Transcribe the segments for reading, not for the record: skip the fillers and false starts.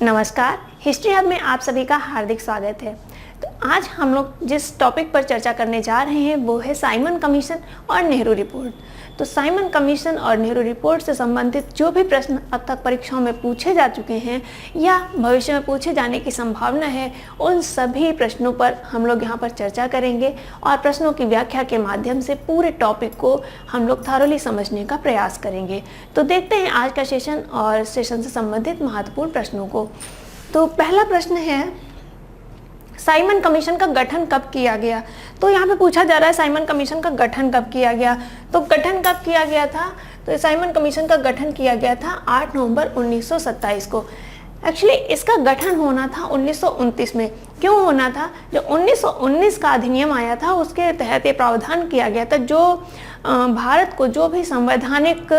नमस्कार, history hub में आप सभी का हार्दिक स्वागत है। तो आज हम लोग जिस टॉपिक पर चर्चा करने जा रहे हैं वो है साइमन कमीशन और नेहरू रिपोर्ट। तो साइमन कमीशन और नेहरू रिपोर्ट से संबंधित जो भी प्रश्न अब तक परीक्षाओं में पूछे जा चुके हैं या भविष्य में पूछे जाने की संभावना है, उन सभी प्रश्नों पर हम लोग यहाँ पर चर्चा करेंगे और प्रश्नों की व्याख्या के माध्यम से पूरे टॉपिक को हम लोग थॉरोली समझने का प्रयास करेंगे। तो देखते हैं आज का सेशन और सेशन से संबंधित महत्वपूर्ण प्रश्नों को। तो पहला प्रश्न है, साइमन कमीशन का गठन कब किया गया? तो यहाँ पे पूछा जा रहा है साइमन कमीशन का गठन कब किया गया। तो गठन कब किया गया था? तो साइमन कमीशन का गठन किया गया था 8 नवंबर 1927 को। एक्चुअली इसका गठन होना था 1929 में। क्यों होना था? जो 1919 का अधिनियम आया था उसके तहत ये प्रावधान किया गया था, जो भारत को जो भी संवैधानिक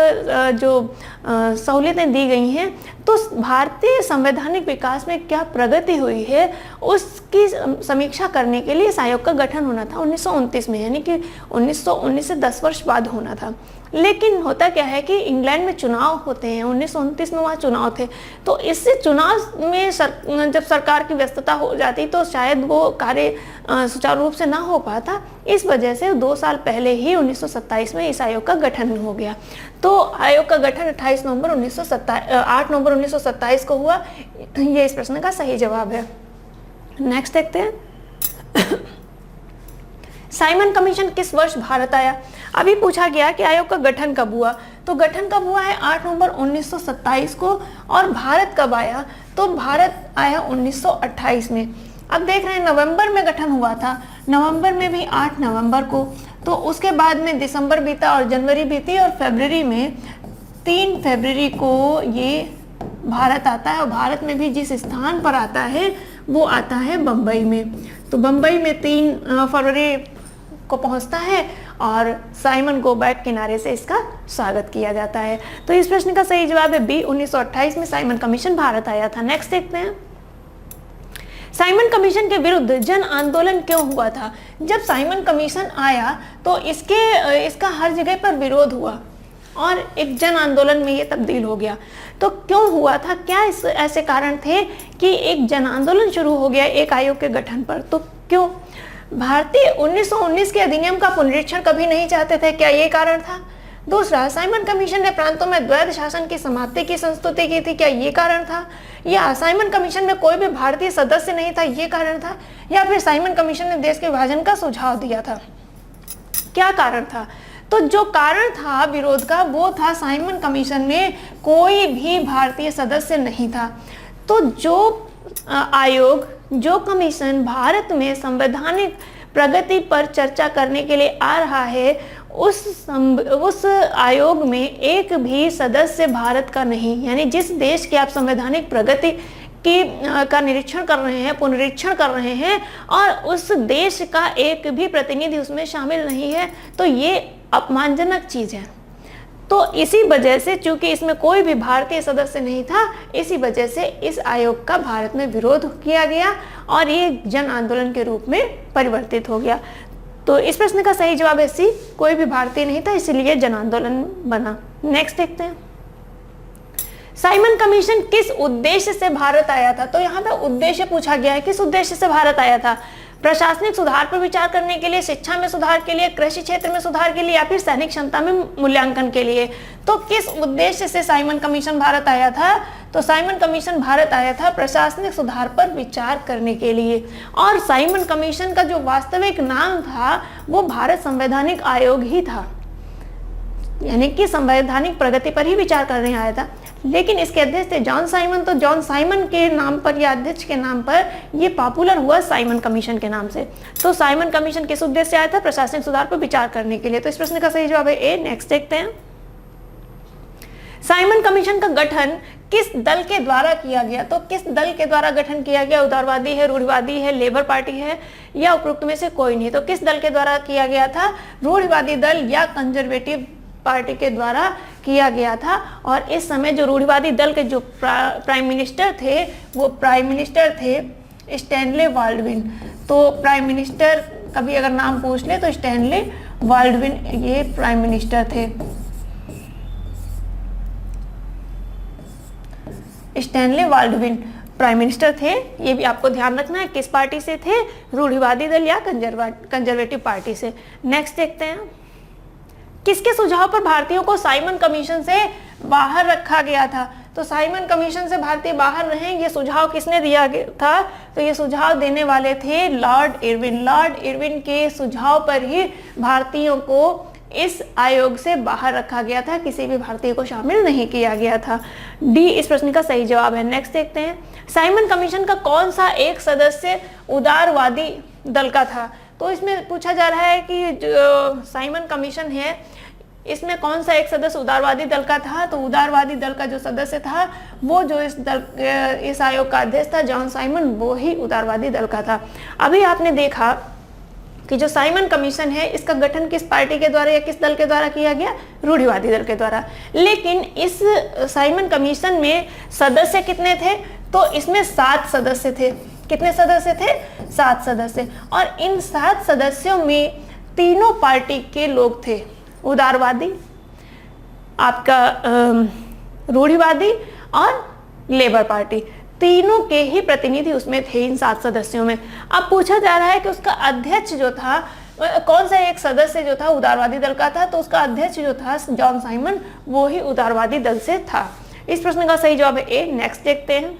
जो सहूलियतें दी गई हैं, तो भारतीय संवैधानिक विकास में क्या प्रगति हुई है उसकी समीक्षा करने के लिए इस आयोग का गठन होना था 1929 में, यानी कि 1919 से 10 वर्ष बाद होना था। लेकिन होता क्या है कि इंग्लैंड में चुनाव होते हैं, 1929 में वहाँ चुनाव थे, तो इससे चुनाव में जब सरकार की व्यस्तता हो जाती तो शायद वो कार्य सुचारू रूप से ना हो पाता। इस वजह से 2 साल पहले ही 1927 में इस आयोग का गठन हो गया। तो आयोग का गठन 8 नवंबर 1927 को हुआ। ये इस प्रश्न का सही जवाब है। नेक्स्ट देखते हैं, साइमन कमीशन किस वर्ष भारत आया? अभी पूछा गया कि आयोग का गठन कब हुआ। तो गठन कब हुआ है? 8 नवंबर 1927 को। और भारत कब आया? तो भारत आया 1928 में। अब देख रहे हैं नवंबर में गठन हुआ था, नवंबर में भी 8 नवंबर को। तो उसके बाद में दिसंबर बीता और जनवरी बीती और फरवरी में 3 फरवरी को ये भारत आता है। और भारत में भी जिस स्थान पर आता है वो आता है बम्बई में। तो बम्बई में 3 फरवरी को पहुंचता है और साइमन गो बैक किनारे से इसका स्वागत किया जाता है। तो इस प्रश्न का सही जवाब है बी, 1928 में साइमन कमीशन भारत आया था। नेक्स्ट देखते हैं, साइमन कमीशन के विरुद्ध जन आंदोलन क्यों हुआ था? जब साइमन कमीशन आया तो इसका हर जगह पर विरोध हुआ और एक जन आंदोलन में ये तब्दील हो गया। तो क्यों हुआ था? क्या ऐसे कारण थे कि एक जन आंदोलन शुरू हो गया एक आयोग के गठन पर? तो क्यों? भारतीय 1919 के अधिनियम का पुनरीक्षण कभी नहीं चाहते थे, क्या ये कारण था? दूसरा, साइमन कमीशन ने प्रांतों में द्वैध शासन की समाप्ति की संस्तुति की थी, क्या ये कारण था? या साइमन कमीशन में कोई भी भारतीय सदस्य नहीं था, ये कारण था? या फिर साइमन कमीशन ने देश के विभाजन का सुझाव दिया था, क्या कारण था? तो जो कारण था विरोध का वो था साइमन कमीशन में कोई भी भारतीय सदस्य नहीं था। तो जो आयोग, जो कमीशन भारत में संवैधानिक प्रगति पर चर्चा करने के लिए आ रहा है, उस आयोग में एक भी सदस्य भारत का नहीं, यानी जिस देश की आप संवैधानिक प्रगति का निरीक्षण कर रहे हैं, पुनरीक्षण कर रहे हैं, और उस देश का एक भी प्रतिनिधि उसमें शामिल नहीं है, तो ये अपमानजनक चीज़ है। तो इसी वजह से, चूंकि इसमें कोई भी भारतीय सदस्य नहीं था, इसी वजह से इस आयोग का भारत में विरोध किया गया और ये जन आंदोलन के रूप में परिवर्तित हो गया। तो इस प्रश्न का सही जवाब है सी, कोई भी भारतीय नहीं था, इसीलिए जन आंदोलन बना। नेक्स्ट देखते हैं, साइमन कमीशन किस उद्देश्य से भारत आया था? तो यहाँ पे उद्देश्य पूछा गया है, किस उद्देश्य से भारत आया था? प्रशासनिक सुधार पर विचार करने के लिए, शिक्षा में सुधार के लिए, कृषि क्षेत्र में सुधार के लिए, या फिर सैनिक क्षमता में मूल्यांकन के लिए? तो किस उद्देश्य से साइमन कमीशन भारत आया था? तो साइमन कमीशन भारत आया था प्रशासनिक सुधार पर विचार करने के लिए। और साइमन कमीशन का जो वास्तविक नाम था वो भारत संवैधानिक आयोग ही था, यानी कि संवैधानिक प्रगति पर ही विचार करने आया था। लेकिन इसके अध्यक्ष थे जॉन साइमन, तो जॉन साइमन के नाम पर या अध्यक्ष के नाम पर ये पॉपुलर हुआ साइमन कमीशन के नाम से। तो साइमन कमीशन किस उद्देश्य से आया था? प्रशासनिक सुधार पर विचार करने के लिए। तो इस प्रश्न का सही जवाब है ए। नेक्स्ट देखते हैं, साइमन कमीशन का गठन किस दल के द्वारा किया गया? तो किस दल के द्वारा गठन किया गया? उदारवादी है, रूढ़िवादी है, लेबर पार्टी है, या उपरोक्त में से कोई नहीं? तो किस दल के द्वारा किया गया था? रूढ़िवादी दल या कंजर्वेटिव पार्टी के द्वारा किया गया था। और इस समय जो रूढ़िवादी दल के जो प्राइम मिनिस्टर थे वो प्राइम मिनिस्टर थे स्टैनले बाल्डविन। तो प्राइम मिनिस्टर कभी अगर नाम पूछ ले तो स्टैनले बाल्डविन ये प्राइम मिनिस्टर थे। Stanley Baldwin. प्राइम मिनिस्टर थे, ये भी आपको ध्यान रखना है। किस पार्टी से थे? रूढ़िवादी दल या कंजर्वेटिव पार्टी से। नेक्स्ट देखते हैं, किसके सुझाव पर भारतीयों को साइमन कमीशन से बाहर रखा गया था? तो साइमन कमीशन से भारतीय बाहर रहें, ये सुझाव किसने दिया गया था? तो ये सुझाव देने वाले थे लॉर्ड इरविन। लॉर्ड इरविन के सुझाव पर ही भारतीयों को इस आयोग से बाहर रखा गया था, किसी भी भारतीय को शामिल नहीं किया गया था। डी इस प्रश्न का सही जवाब है। नेक्स्ट देखते हैं, साइमन कमीशन का कौन सा एक सदस्य उदारवादी दल का था? तो इसमें पूछा जा रहा है कि जो साइमन कमीशन है इसमें कौन सा एक सदस्य उदारवादी दल का था? तो उदारवादी दल का जो सदस्य था वो जो इस आयोग का अध्यक्ष था जॉन साइमन, वो ही उदारवादी दल का था। अभी आपने देखा कि जो साइमन कमीशन है इसका गठन किस पार्टी के द्वारा या किस दल के द्वारा किया गया? रूढ़िवादी दल के द्वारा। लेकिन इस साइमन कमीशन में सदस्य कितने थे? तो इसमें 7 सदस्य थे। कितने सदस्य थे? 7 सदस्य। और इन 7 सदस्यों में तीनों पार्टी के लोग थे, उदारवादी, आपका रूढ़िवादी और लेबर पार्टी, तीनों के ही प्रतिनिधि उसमें थे इन 7 सदस्यों में। अब पूछा जा रहा है कि उसका अध्यक्ष जो था, कौन सा एक सदस्य जो था उदारवादी दल का था? तो उसका अध्यक्ष जो था जॉन साइमन, वो ही उदारवादी दल से था। इस प्रश्न का सही जवाब है ए। नेक्स्ट देखते हैं,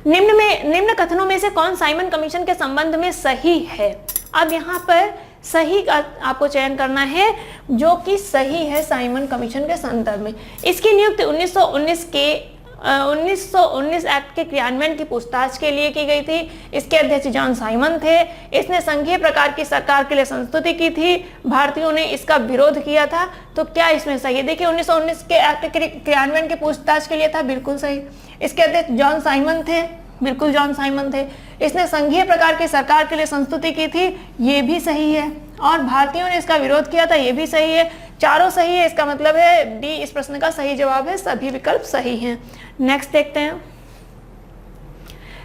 निम्न कथनों में से कौन साइमन कमीशन के संबंध में सही है? अब यहाँ पर सही का आपको चयन करना है जो कि सही है साइमन कमीशन के संदर्भ में। इसकी नियुक्ति 1919 एक्ट के क्रियान्वयन की पूछताछ के लिए की गई थी। इसके अध्यक्ष जॉन साइमन थे। इसने संघीय प्रकार की सरकार के लिए संस्तुति की थी। भारतीयों ने इसका विरोध किया था। तो क्या इसमें सही है? देखिए 1919 के एक्ट के क्रियान्वयन की पूछताछ के लिए था, बिल्कुल सही। इसके अध्यक्ष जॉन साइमन थे, बिल्कुल जॉन साइमन थे। इसने संघीय प्रकार की सरकार के लिए संस्तुति की थी, ये भी सही है। और भारतीयों ने इसका विरोध किया था, ये भी सही है। चारों सही है, इसका मतलब है डी इस प्रश्न का सही जवाब है। सभी विकल्प सही हैं। नेक्स्ट देखते हैं,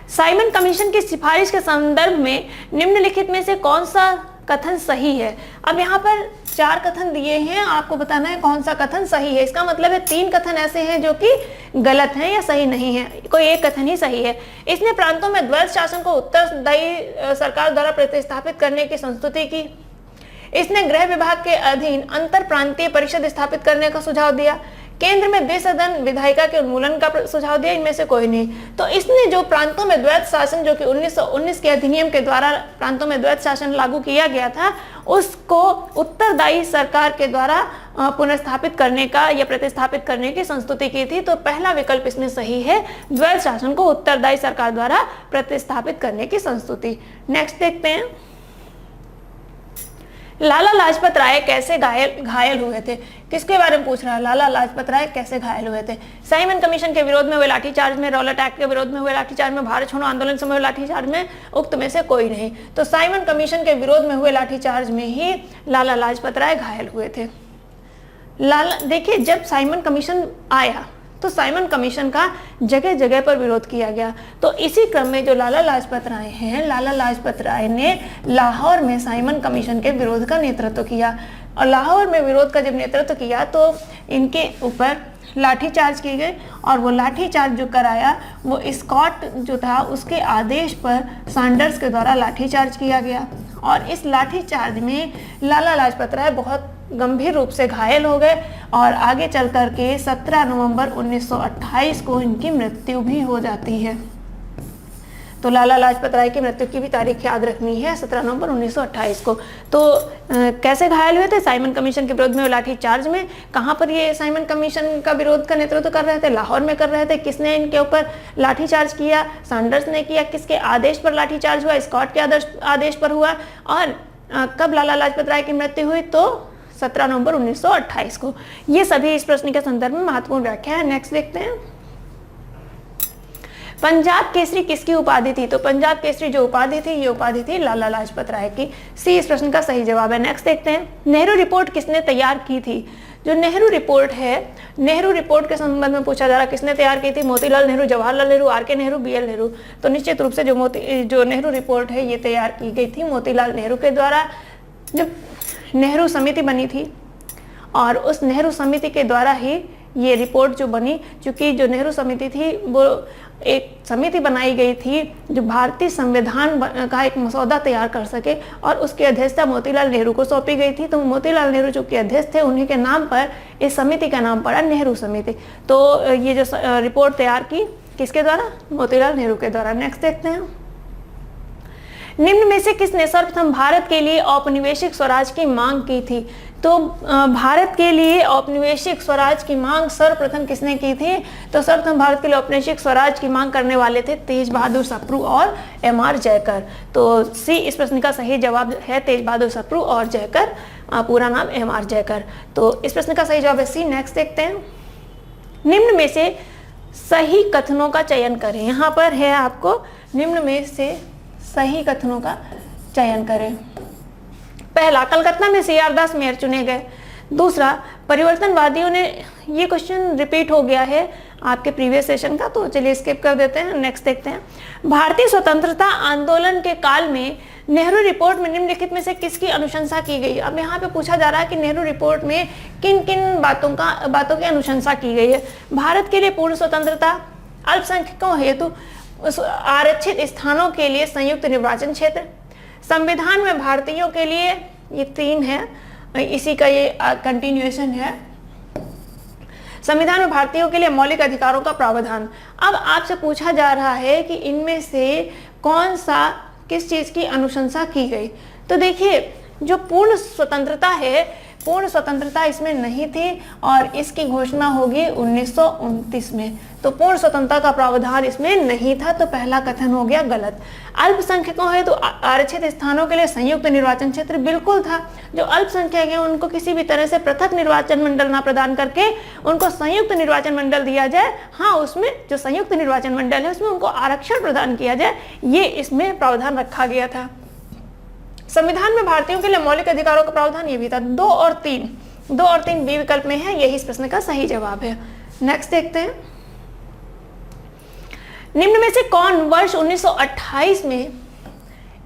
साइमन कमीशन की सिफारिश के संदर्भ में निम्नलिखित में से कौन सा कथन सही है? अब यहाँ पर 4 कथन दिए हैं, आपको बताना है कौन सा कथन सही है। इसका मतलब है 3 कथन ऐसे हैं जो कि गलत हैं या सही नहीं है, कोई एक कथन ही सही है। इसने प्रांतों में द्वैध शासन को उत्तरदायी सरकार द्वारा प्रतिस्थापित करने की संस्तुति की। इसने गृह विभाग के अधीन अंतर प्रांतीय परिषद स्थापित करने का सुझाव दिया। केंद्र में द्विसदन विधायिका के उन्मूलन का सुझाव दिया। इनमें से कोई नहीं। तो इसने जो प्रांतों में द्वैध शासन, जो कि 1919 के अधिनियम के द्वारा प्रांतों में द्वैध शासन लागू किया गया था, उसको उत्तरदायी सरकार के द्वारा पुनर्स्थापित करने का या प्रतिस्थापित करने की संस्तुति की थी। तो पहला विकल्प इसमें सही है, द्वैध शासन को उत्तरदायी सरकार द्वारा प्रतिस्थापित करने की संस्तुति। नेक्स्ट देखते हैं, लाला लाजपत राय कैसे घायल हुए थे? किसके बारे में पूछ रहा है? लाला लाजपत राय कैसे घायल हुए थे? साइमन कमीशन के विरोध में हुए लाठीचार्ज में, रॉलेट एक्ट के विरोध में हुए लाठीचार्ज में, भारत छोड़ो आंदोलन समय हुए लाठीचार्ज में, उक्त में से कोई नहीं। तो साइमन कमीशन के विरोध में हुए लाठीचार्ज में ही लाला लाजपत राय घायल हुए थे। देखिए, जब साइमन कमीशन आया तो साइमन कमीशन का जगह जगह पर विरोध किया गया। तो इसी क्रम में जो लाला लाजपत राय हैं, लाला लाजपत राय ने लाहौर में साइमन कमीशन के विरोध का नेतृत्व किया। और लाहौर में विरोध का जब नेतृत्व किया तो इनके ऊपर लाठीचार्ज की गई। और वो लाठीचार्ज जो कराया वो स्कॉट जो था उसके आदेश पर सैंडर्स के द्वारा लाठीचार्ज किया गया। और इस लाठीचार्ज में लाला लाजपत राय बहुत गंभीर रूप से घायल हो गए और आगे चल कर के 17 नवंबर 1928 को इनकी मृत्यु भी हो जाती है। तो लाला लाजपत राय की मृत्यु की भी तारीख याद रखनी है, 17 नवंबर 1928 को। तो कैसे घायल हुए थे? साइमन कमीशन के विरोध में लाठीचार्ज में। कहाँ पर ये साइमन कमीशन का विरोध का नेतृत्व कर रहे थे? लाहौर में कर रहे थे। किसने इनके ऊपर लाठीचार्ज किया? सैंडर्स ने किया। किसके आदेश पर लाठीचार्ज हुआ? स्कॉट के आदेश पर हुआ। और कब लाला लाजपत राय की मृत्यु हुई? तो 17 नवंबर 1928 को। ये सभी इस प्रश्न के संदर्भ में महत्वपूर्ण व्याख्या है। नेक्स्ट देखते हैं, पंजाब केसरी किसकी उपाधि थी? तो पंजाब केसरी जो उपाधि थी, ये उपाधि थी लाला लाजपत राय की। सी इस प्रश्न का सही जवाब है। नेक्स्ट देखते हैं, नेहरू रिपोर्ट किसने तैयार की थी? जो नेहरू रिपोर्ट है, नेहरू रिपोर्ट के संबंध में पूछा जा रहा, किसने तैयार की थी? मोतीलाल नेहरू, जवाहरलाल नेहरू, आर के नेहरू, BL नेहरू। तो निश्चित रूप से जो नेहरू रिपोर्ट है ये तैयार की गई थी मोतीलाल नेहरू के द्वारा। जब नेहरू समिति बनी थी और उस नेहरू समिति के द्वारा ही ये रिपोर्ट जो बनी, चूँकि जो नेहरू समिति थी वो एक समिति बनाई गई थी जो भारतीय संविधान का एक मसौदा तैयार कर सके, और उसकी अध्यक्षता मोतीलाल नेहरू को सौंपी गई थी। तो मोतीलाल नेहरू जो कि अध्यक्ष थे, उन्हीं के नाम पर इस समिति का नाम पड़ा नेहरू समिति। तो ये जो रिपोर्ट तैयार की किसके द्वारा? मोतीलाल नेहरू के द्वारा। नेक्स्ट देखते हैं, निम्न में से किसने सर्वप्रथम भारत के लिए औपनिवेशिक स्वराज की मांग की थी? तो भारत के लिए औपनिवेशिक स्वराज की मांग सर्वप्रथम किसने की थी? तो सर्वप्रथम भारत के लिए औपनिवेशिक स्वराज की मांग करने वाले थे तेज बहादुर सप्रू और एम.आर. जयकर। तो सी इस प्रश्न का सही जवाब है तेज बहादुर सप्रू और जयकर, पूरा नाम एम.आर. जयकर। तो इस प्रश्न का सही जवाब है सी। नेक्स्ट देखते हैं, निम्न में से सही कथनों का चयन करें। यहाँ पर है आपको निम्न में से सही कथनों का चयन करें। पहला, कलकत्ता में सी.आर. दास मेयर चुने गए। दूसरा, परिवर्तनवादियों ने, ये क्वेश्चन रिपीट हो गया है आपके प्रीवियस सेशन का, तो चलिए स्किप कर देते हैं। नेक्स्ट देखते हैं, भारतीय स्वतंत्रता आंदोलन के काल में नेहरू रिपोर्ट में निम्नलिखित में से किसकी अनुशंसा की गई? अब यहाँ पे पूछा जा रहा है कि नेहरू रिपोर्ट में किन किन बातों की अनुशंसा की गई है। भारत के लिए पूर्ण स्वतंत्रता, अल्पसंख्यकों हेतु आरक्षित स्थानों के लिए संयुक्त निर्वाचन क्षेत्र, संविधान में भारतीयों के लिए, ये 3 है, इसी का ये कंटिन्यूएशन है, संविधान में भारतीयों के लिए मौलिक अधिकारों का प्रावधान। अब आपसे पूछा जा रहा है कि इनमें से कौन सा किस चीज की अनुशंसा की गई? तो देखिए, जो पूर्ण स्वतंत्रता है, पूर्ण स्वतंत्रता इसमें नहीं थी और इसकी घोषणा होगी 1929 में। तो पूर्ण स्वतंत्रता का प्रावधान इसमें नहीं था, तो पहला कथन हो गया गलत। अल्पसंख्यकों है तो आरक्षित स्थानों के लिए संयुक्त निर्वाचन क्षेत्र बिल्कुल था। जो अल्पसंख्यक है उनको किसी भी तरह से पृथक निर्वाचन मंडल ना प्रदान करके उनको संयुक्त निर्वाचन मंडल दिया जाए। हाँ, उसमें जो संयुक्त निर्वाचन मंडल है उसमें उनको आरक्षण प्रदान किया जाए, ये इसमें प्रावधान रखा गया था। संविधान में भारतीयों के लिए मौलिक अधिकारों का प्रावधान ये भी था। 2 और 3 बी विकल्प में है, यही इस प्रश्न का सही जवाब है। नेक्स्ट देखते हैं, निम्न में से कौन वर्ष 1928 में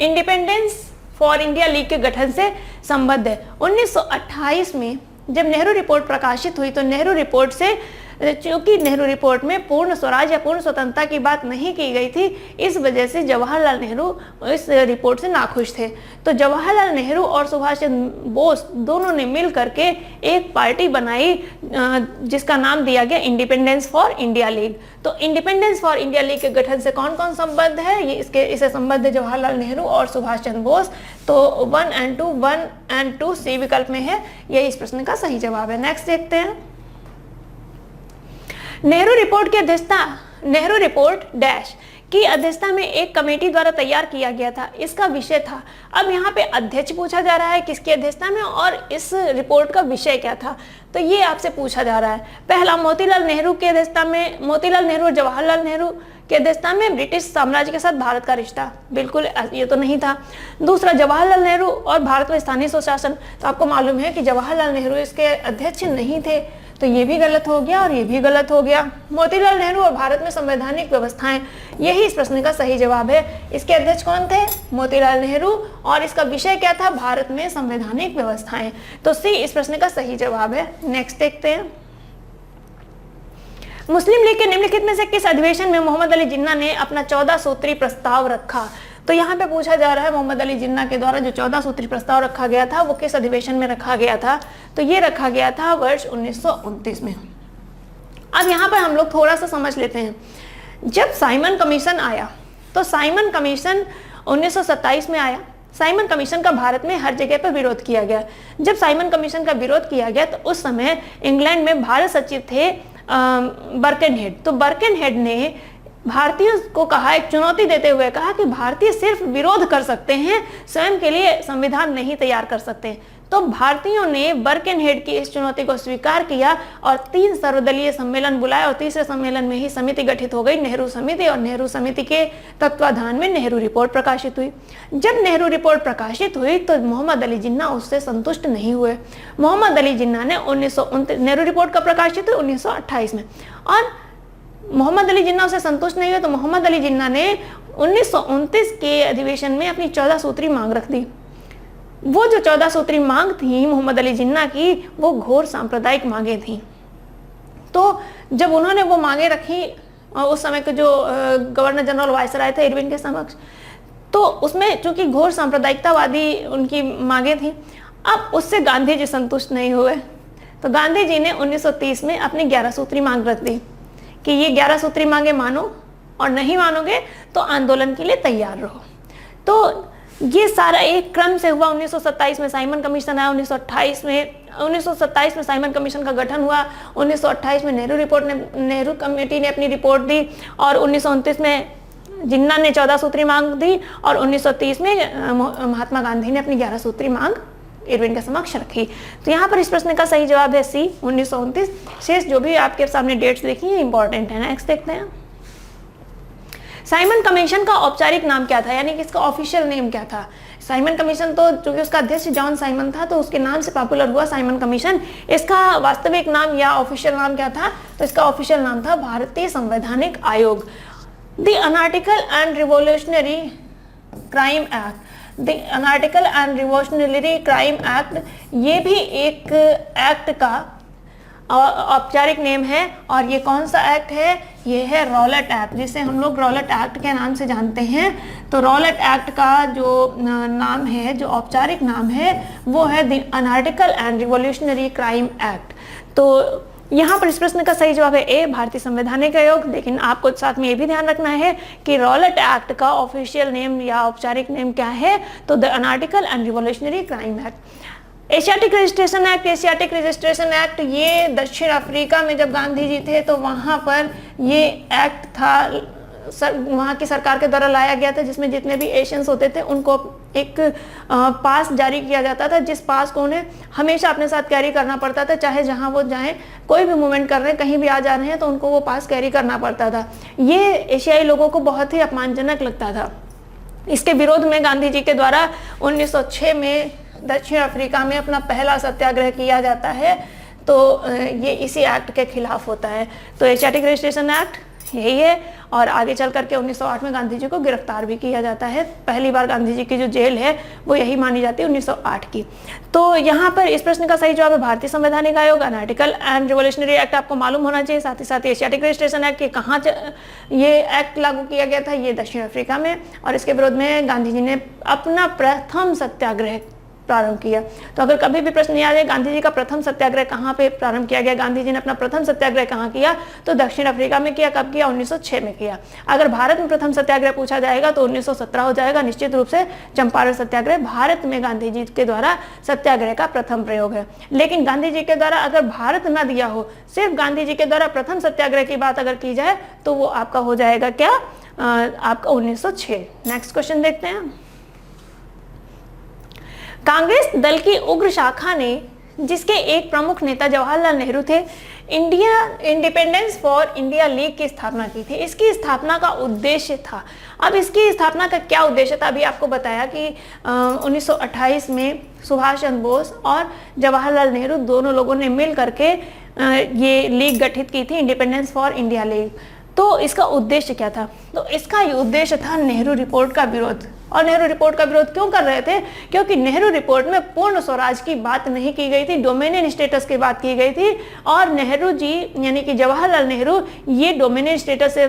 इंडिपेंडेंस फॉर इंडिया लीग के गठन से संबद्ध है? 1928 में जब नेहरू रिपोर्ट प्रकाशित हुई तो नेहरू रिपोर्ट से, चूंकि नेहरू रिपोर्ट में पूर्ण स्वराज या पूर्ण स्वतंत्रता की बात नहीं की गई थी, इस वजह से जवाहरलाल नेहरू इस रिपोर्ट से नाखुश थे। तो जवाहरलाल नेहरू और सुभाष चंद्र बोस दोनों ने मिल करके एक पार्टी बनाई जिसका नाम दिया गया इंडिपेंडेंस फॉर इंडिया लीग। तो इंडिपेंडेंस फॉर इंडिया लीग के गठन से कौन कौन संबद्ध है? ये इसे संबद्ध है जवाहरलाल नेहरू और सुभाष चंद्र बोस। तो 1 and 2 सी विकल्प में है, यही इस प्रश्न का सही जवाब है। नेक्स्ट देखते हैं, नेहरू रिपोर्ट की अध्यक्षता, नेहरू रिपोर्ट डैश की अध्यक्षता में एक कमेटी द्वारा तैयार किया गया था, इसका विषय था। अब यहाँ पे अध्यक्ष पूछा जा रहा है किसकी अध्यक्षता में और इस रिपोर्ट का विषय क्या था, तो ये आपसे पूछा जा रहा है। पहला, मोतीलाल नेहरू की अध्यक्षता में, मोतीलाल नेहरू और जवाहरलाल नेहरू की अध्यक्षता में ब्रिटिश साम्राज्य के साथ भारत का रिश्ता, बिल्कुल ये तो नहीं था। दूसरा, जवाहरलाल नेहरू और भारत में स्थानीय स्वशासन, तो आपको मालूम है कि जवाहरलाल नेहरू इसके अध्यक्ष नहीं थे, तो ये भी गलत हो गया और ये भी गलत हो गया। मोतीलाल नेहरू और भारत में संवैधानिक व्यवस्थाएं, यही इस प्रश्न का सही जवाब है। इसके अध्यक्ष कौन थे? मोतीलाल नेहरू, और इसका विषय क्या था? भारत में संवैधानिक व्यवस्थाएं। तो सी इस प्रश्न का सही जवाब है। नेक्स्ट देखते हैं, मुस्लिम लीग के निम्नलिखित में से किस अधिवेशन में मोहम्मद अली जिन्ना ने अपना 14 सूत्री प्रस्ताव रखा? तो यहाँ पे पूछा जा रहा है मोहम्मद अली जिन्ना के द्वारा जो 14 सूत्री प्रस्ताव रखा गया था वो किस अधिवेशन में रखा गया था? तो ये रखा गया था वर्ष 1929 में। अब यहाँ पर हम लोग थोड़ा सा समझ लेते हैं। जब साइमन कमीशन आया, तो साइमन कमीशन 1927 में आया। साइमन कमीशन का भारत में हर जगह पर विरोध किया गया। जब साइमन कमीशन का विरोध किया गया तो उस समय इंग्लैंड में भारत सचिव थे बर्कनहेड। तो बर्कनहेड ने भारतीयों को कहा, एक चुनौती देते हुए कहा कि भारतीय सिर्फ विरोध कर सकते हैं, स्वयं के लिए संविधान नहीं तैयार कर सकते। तो भारतीयों ने बर्कनहेड की इस चुनौती को स्वीकार किया और 3 सर्वदलीय सम्मेलन बुलाए और तीसरे सम्मेलन में ही समिति गठित हो गई, नेहरू समिति, और नेहरू समिति के तत्वाधान में नेहरू रिपोर्ट प्रकाशित हुई। जब नेहरू रिपोर्ट प्रकाशित हुई तो मोहम्मद अली जिन्ना उससे संतुष्ट नहीं हुए। मोहम्मद अली जिन्ना ने 1929, नेहरू रिपोर्ट का प्रकाशित हुई 1928 में, और मोहम्मद अली जिन्ना उससे संतुष्ट नहीं हुए तो मोहम्मद अली जिन्ना ने 1929 के अधिवेशन में अपनी 14 सूत्री मांग रख दी। वो जो 14 सूत्री मांग थी मोहम्मद अली जिन्ना की, वो घोर सांप्रदायिक मांगे थी। तो जब उन्होंने वो मांगे रखी उस समय के जो गवर्नर जनरल वायसराय थे इरविन के समक्ष, तो उसमें चूंकि घोर सांप्रदायिकतावादी उनकी मांगे थी, अब उससे गांधी जी संतुष्ट नहीं हुए। तो गांधी जी ने 1930 में अपनी 11 सूत्री मांग रख दी कि ये 11 सूत्री मांगे मानो, और नहीं मानोगे तो आंदोलन के लिए तैयार रहो। तो ये सारा एक क्रम से हुआ। 1927 में साइमन कमीशन आया, 1927 में साइमन कमीशन का गठन हुआ, 1928 में नेहरू कमेटी ने अपनी रिपोर्ट दी, और 1929 में जिन्ना ने 14 सूत्री मांग दी, और 1930 में महात्मा गांधी ने अपनी 11 सूत्री मांग इरविन के समक्ष रखी। तो यहाँ पर इस प्रश्न का सही जवाब है सी, 1929। शेष जो भी आपके सामने डेट्स देखी है इंपॉर्टेंट है। नेक्स्ट देखते हैं, साइमन कमीशन का औपचारिक नाम क्या था, यानी कि इसका ऑफिशियल नेम क्या था। साइमन कमीशन तो चूंकि उसका अध्यक्ष जॉन साइमन था, तो उसके नाम से पॉपुलर हुआ साइमन कमीशन। इसका वास्तविक नाम या ऑफिशियल नाम क्या था, तो इसका ऑफिशियल नाम था भारतीय संवैधानिक आयोग। The anarchical and revolutionary crime act, the anarchical and revolutionary crime act, ये भी एक एक्ट का औपचारिक नेम है। और ये कौन सा एक्ट है, ये है रॉलेट एक्ट, जिसे हम लोग रॉलेट एक्ट के नाम से जानते हैं। तो रॉलेट एक्ट का जो नाम है, जो औपचारिक नाम है, वो है the anarchical and revolutionary crime act. तो यहाँ पर इस प्रश्न का सही जवाब है ए, भारतीय संवैधानिक आयोग। लेकिन आपको साथ में ये भी ध्यान रखना है कि रॉलेट एक्ट का ऑफिशियल नेम या औपचारिक नेम क्या है, तो the anarchical and revolutionary crime act. Asiatic registration act, Asiatic registration act ये दक्षिण अफ्रीका में जब गांधी जी थे तो वहाँ पर ये एक्ट था, वहाँ की सरकार के द्वारा लाया गया था, जिसमें जितने भी एशियंस होते थे उनको एक पास जारी किया जाता था, जिस पास को उन्हें हमेशा अपने साथ कैरी करना पड़ता था, चाहे जहाँ वो जाएं, कोई भी मूवमेंट कर रहे हैं, कहीं भी आ जा रहे हैं, तो उनको वो पास कैरी करना पड़ता था। ये एशियाई लोगों को बहुत ही अपमानजनक लगता था। इसके विरोध में गांधी जी के द्वारा 1906 में दक्षिण अफ्रीका में अपना पहला सत्याग्रह किया जाता है। तो ये इसी एक्ट के खिलाफ होता है। तो एशियाटिक रजिस्ट्रेशन एक्ट यही है। और आगे चल करके 1908 में गांधी जी को गिरफ्तार भी किया जाता है। पहली बार गांधी जी की जो जेल है वो यही मानी जाती है 1908 की। तो यहाँ पर इस प्रश्न का सही जवाब है भारतीय संवैधानिक आयोग। अनआर्टिकल एंड रिवोल्यूशनरी एक्ट आपको मालूम होना चाहिए। साथ ही साथ एशियाटिक रजिस्ट्रेशन एक्ट, कहाँ ये एक्ट लागू किया गया था, ये दक्षिण अफ्रीका में, और इसके विरोध में गांधी जी ने अपना प्रथम सत्याग्रह प्रारंभ किया। तो अगर कभी भी प्रश्न याद है गांधी जी का प्रथम सत्याग्रह कहाँ पे प्रारंभ किया गया, गांधी जी ने अपना प्रथम सत्याग्रह कहाँ किया, तो दक्षिण अफ्रीका में किया। कब किया? 1906 में किया। अगर भारत में प्रथम सत्याग्रह पूछा जाएगा तो 1917 हो जाएगा। निश्चित रूप से चंपारण सत्याग्रह भारत में गांधी जी के द्वारा सत्याग्रह का प्रथम प्रयोग है। लेकिन गांधी जी के द्वारा अगर भारत न दिया हो, सिर्फ गांधी जी के द्वारा प्रथम सत्याग्रह की बात अगर की जाए तो वो आपका हो जाएगा क्या, आपका 1906। नेक्स्ट क्वेश्चन देखते हैं। कांग्रेस दल की उग्र शाखा ने, जिसके एक प्रमुख नेता जवाहरलाल नेहरू थे, इंडिपेंडेंस फॉर इंडिया लीग की स्थापना की थी। इसकी स्थापना का उद्देश्य था, अब इसकी स्थापना का क्या उद्देश्य था, अभी आपको बताया कि 1928 में सुभाष चंद्र बोस और जवाहरलाल नेहरू दोनों लोगों ने मिल करके ये लीग गठित की थी, इंडिपेंडेंस फॉर इंडिया लीग। तो इसका उद्देश्य क्या था? तो इसका उद्देश्य था नेहरू रिपोर्ट का विरोध। और नेहरू रिपोर्ट का विरोध क्यों कर रहे थे? क्योंकि नेहरू रिपोर्ट में पूर्ण स्वराज की बात नहीं की गई थी, डोमिनियन स्टेटस की बात की गई थी। और नेहरू जी यानी कि जवाहरलाल नेहरू ये डोमिनियन स्टेटस से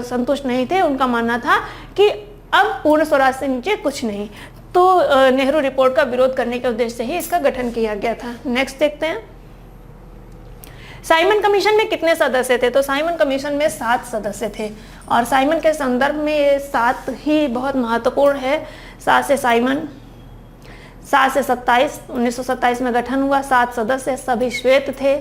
संतुष्ट नहीं थे। उनका मानना था कि अब पूर्ण स्वराज से नीचे कुछ नहीं। तो नेहरू रिपोर्ट का विरोध करने के उद्देश्य से ही इसका गठन किया गया था। नेक्स्ट देखते हैं, साइमन कमीशन में कितने सदस्य थे? तो साइमन कमीशन में 7 सदस्य थे। और साइमन के संदर्भ में ये 7 ही बहुत महत्वपूर्ण है। 7 से साइमन, 7 से 27, 1927 में गठन हुआ। 7 सदस्य, सभी श्वेत थे,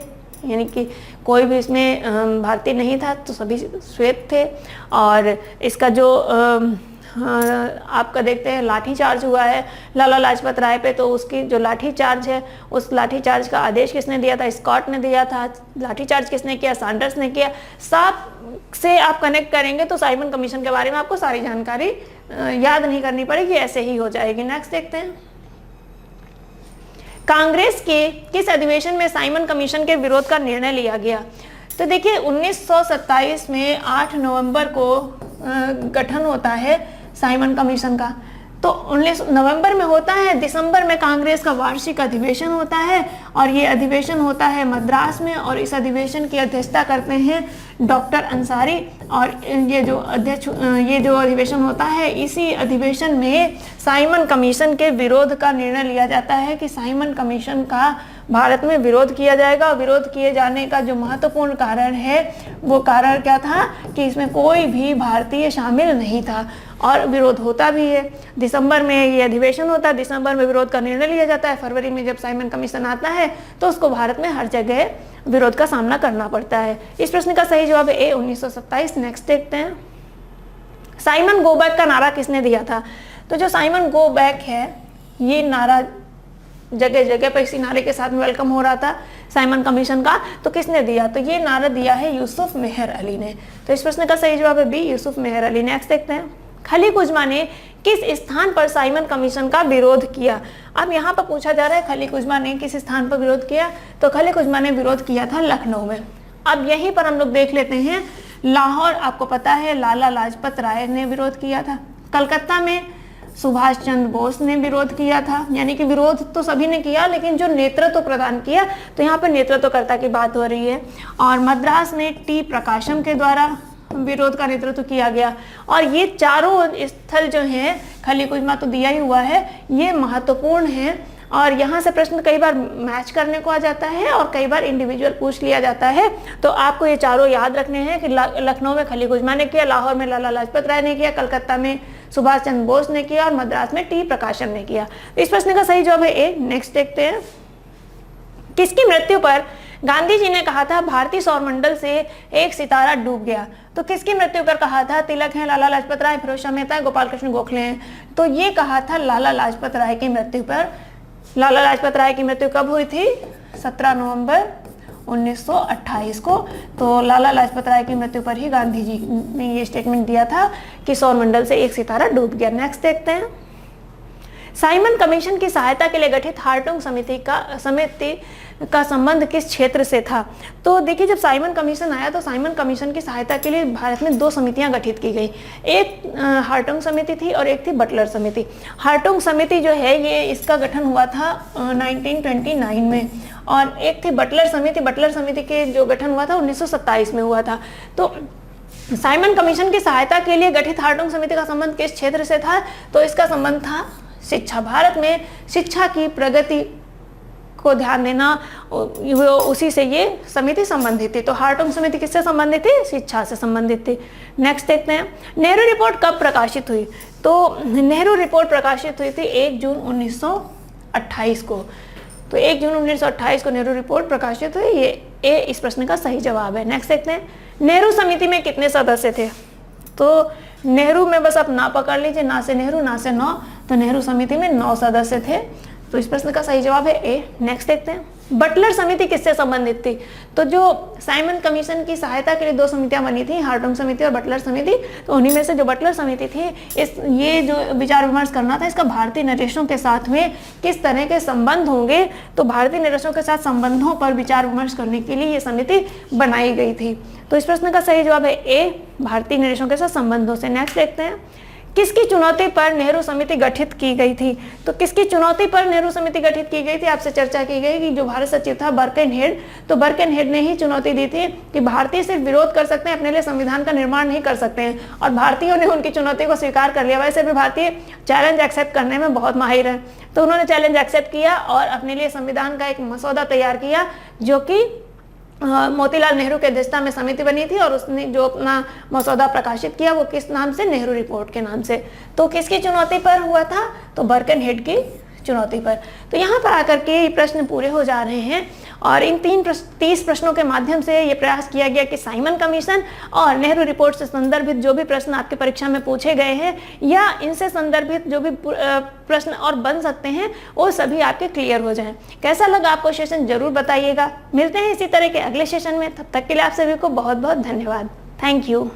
यानी कि कोई भी इसमें भारतीय नहीं था, तो सभी श्वेत थे। और इसका जो आपका देखते हैं लाठी चार्ज हुआ है लाला लाजपत राय पे, तो उसकी जो लाठी चार्ज है, उस लाठी चार्ज का आदेश किसने दिया था? स्कॉट ने दिया था। लाठी चार्ज किसने किया? सैंडर्स ने किया। 7 से आप कनेक्ट करेंगे तो साइमन कमीशन के बारे में आपको सारी जानकारी याद नहीं करनी पड़ेगी, ऐसे ही हो जाएगी। नेक्स्ट देखते हैं, कांग्रेस के किस अधिवेशन में साइमन कमीशन के विरोध का निर्णय लिया गया? तो देखिए 1927 में 8 नवंबर को गठन होता है साइमन कमीशन का। तो 19 नवंबर में होता है। दिसंबर में कांग्रेस का वार्षिक अधिवेशन होता है और ये अधिवेशन होता है मद्रास में, और इस अधिवेशन की अध्यक्षता करते हैं डॉक्टर अंसारी। और ये जो अधिवेशन होता है, इसी अधिवेशन में साइमन कमीशन के विरोध का निर्णय लिया जाता है कि साइमन कमीशन का भारत में विरोध किया जाएगा। विरोध किए जाने का जो महत्वपूर्ण कारण है, वो कारण क्या था कि इसमें कोई भी भारतीय शामिल नहीं था, और विरोध होता भी है। दिसंबर में ये अधिवेशन होता है, दिसंबर में विरोध का निर्णय लिया जाता है। फरवरी में जब साइमन कमीशन आता है तो उसको भारत में हर जगह विरोध का सामना करना पड़ता है। इस प्रश्न का सही जवाब है ए 1927। नेक्स्ट देखते हैं, साइमन गो बैक का नारा किसने दिया था? तो जो साइमन गो बैक है, ये नारा जगह जगह पर इसी नारे के साथ में वेलकम हो रहा था साइमन कमीशन का, तो किसने दिया? तो ये नारा दिया है यूसुफ मेहर अली ने। तो इस प्रश्न का सही जवाब है बी, यूसुफ मेहर अली। नेक्स्ट देखते हैं, खलीक उजमा ने किस स्थान पर साइमन कमीशन का विरोध किया? अब यहाँ पर पूछा जा रहा है खलीक उजमा ने किस स्थान पर विरोध किया, तो खलीक उजमा ने विरोध किया था लखनऊ में। अब यहीं पर हम लोग देख लेते हैं, लाहौर आपको पता है लाला लाजपत राय ने विरोध किया था। कलकत्ता में सुभाष चंद्र बोस ने विरोध किया था, यानी कि विरोध तो सभी ने किया, लेकिन जो नेतृत्व प्रदान किया, तो यहाँ पर नेतृत्वकर्ता की बात हो रही है। और मद्रास में टी प्रकाशम के द्वारा विरोध का नेतृत्व किया गया। और ये चारों स्थल जो हैं, खलीक उजमा तो दिया ही हुआ है, ये महत्वपूर्ण है। और यहाँ से प्रश्न कई बार मैच करने को आ जाता है और कई बार इंडिविजुअल पूछ लिया जाता है। तो आपको ये चारों याद रखने हैं कि लखनऊ में खलीक उजमा ने किया, लाहौर में लाला लाजपत राय ने किया, कलकत्ता में सुभाष चंद्र बोस ने किया और मद्रास में टी प्रकाशम ने किया। इस प्रश्न का सही जवाब है ए। नेक्स्ट देखते हैं, किसकी मृत्यु पर गांधी जी ने कहा था भारतीय सौरमंडल से एक सितारा डूब गया? तो किसकी मृत्यु पर कहा था? तिलक हैं, लाला लाजपत राय, फिरोज शाह मेहता, गोपाल कृष्ण गोखले हैं। तो ये कहा था लाला लाजपत राय की मृत्यु पर। लाला लाजपत राय की मृत्यु कब हुई थी? 17 नवंबर 1928 को। तो लाला लाजपत राय की मृत्यु पर ही गांधी जी ने ये स्टेटमेंट दिया था कि सौरमंडल से एक सितारा डूब गया। नेक्स्ट देखते हैं, साइमन कमीशन की सहायता के लिए गठित हार्टुंग समिति का संबंध किस क्षेत्र से था? तो देखिए, जब साइमन कमीशन आया तो साइमन कमीशन की सहायता के लिए भारत में 2 समितियां गठित की गई। एक हार्टुंग समिति थी और एक थी बटलर समिति। हार्टुंग समिति जो है, ये इसका गठन हुआ था 1929 में, और एक थी बटलर समिति। बटलर समिति के जो गठन हुआ था 1927 में हुआ था। तो साइमन कमीशन की सहायता के लिए गठित हार्टुंग समिति का संबंध किस क्षेत्र से था? तो इसका संबंध था शिक्षा। भारत में शिक्षा की प्रगति को ध्यान देना, उसी से ये समिति संबंधित थी। तो हार्टुंग समिति किससे संबंधित थी? शिक्षा से संबंधित थी। नेक्स्ट देखते हैं, नेहरू रिपोर्ट कब प्रकाशित हुई? तो नेहरू रिपोर्ट प्रकाशित हुई थी 1 जून 1928 को। तो 1 जून 1928 को नेहरू रिपोर्ट प्रकाशित हुई। ये ए इस प्रश्न का सही जवाब है। नेक्स्ट देखते हैं, नेहरू समिति में कितने सदस्य थे? तो नेहरू में बस आप ना पकड़ लीजिए, ना से नेहरू ना से 9, तो नेहरू समिति में 9 सदस्य थे। तो इस प्रश्न का सही जवाब है ए। नेक्स्ट देखते हैं, बटलर समिति किससे संबंधित थी? तो जो साइमन कमीशन की सहायता के लिए 2 समितियां बनी थी, हार्टुंग समिति और बटलर समिति, तो उन्हीं में से जो बटलर समिति थी, ये जो विचार विमर्श करना था, इसका भारतीय नरेशों के साथ में किस तरह के संबंध होंगे, तो भारतीय नरेशों के साथ संबंधों पर विचार विमर्श करने के लिए ये समिति बनाई गई थी। तो इस प्रश्न का सही जवाब है ए, भारतीय नरेशों के साथ संबंधों से। नेक्स्ट देखते हैं, किसकी चुनौती पर नेहरू समिति गठित की गई थी? तो किसकी चुनौती पर नेहरू समिति गठित की गई थी? आपसे चर्चा की गई कि जो भारत सचिव था बर्कनहेड, तो बर्कनहेड ने ही चुनौती दी थी कि भारतीय सिर्फ विरोध कर सकते हैं, अपने लिए संविधान का निर्माण नहीं कर सकते हैं। और भारतीयों ने उनकी चुनौती को स्वीकार कर लिया। वैसे भी भारतीय चैलेंज एक्सेप्ट करने में बहुत माहिर है, तो उन्होंने चैलेंज एक्सेप्ट किया और अपने लिए संविधान का एक मसौदा तैयार किया, जो कि मोतीलाल नेहरू के अध्यक्षता में समिति बनी थी। और उसने जो अपना मसौदा प्रकाशित किया वो किस नाम से? नेहरू रिपोर्ट के नाम से। तो किसकी चुनौती पर हुआ था? तो बर्कनहेड की चुनौती पर। तो यहाँ पर आकर के ये प्रश्न पूरे हो जा रहे हैं, और इन 30 प्रश्नों के माध्यम से ये प्रयास किया गया कि साइमन कमीशन और नेहरू रिपोर्ट से संदर्भित जो भी प्रश्न आपके परीक्षा में पूछे गए हैं, या इनसे संदर्भित जो भी प्रश्न और बन सकते हैं, वो सभी आपके क्लियर हो जाएं। कैसा लगा आपको सेशन जरूर बताइएगा। मिलते हैं इसी तरह के अगले सेशन में, तब तक के लिए आप सभी को बहुत बहुत धन्यवाद। Thank you.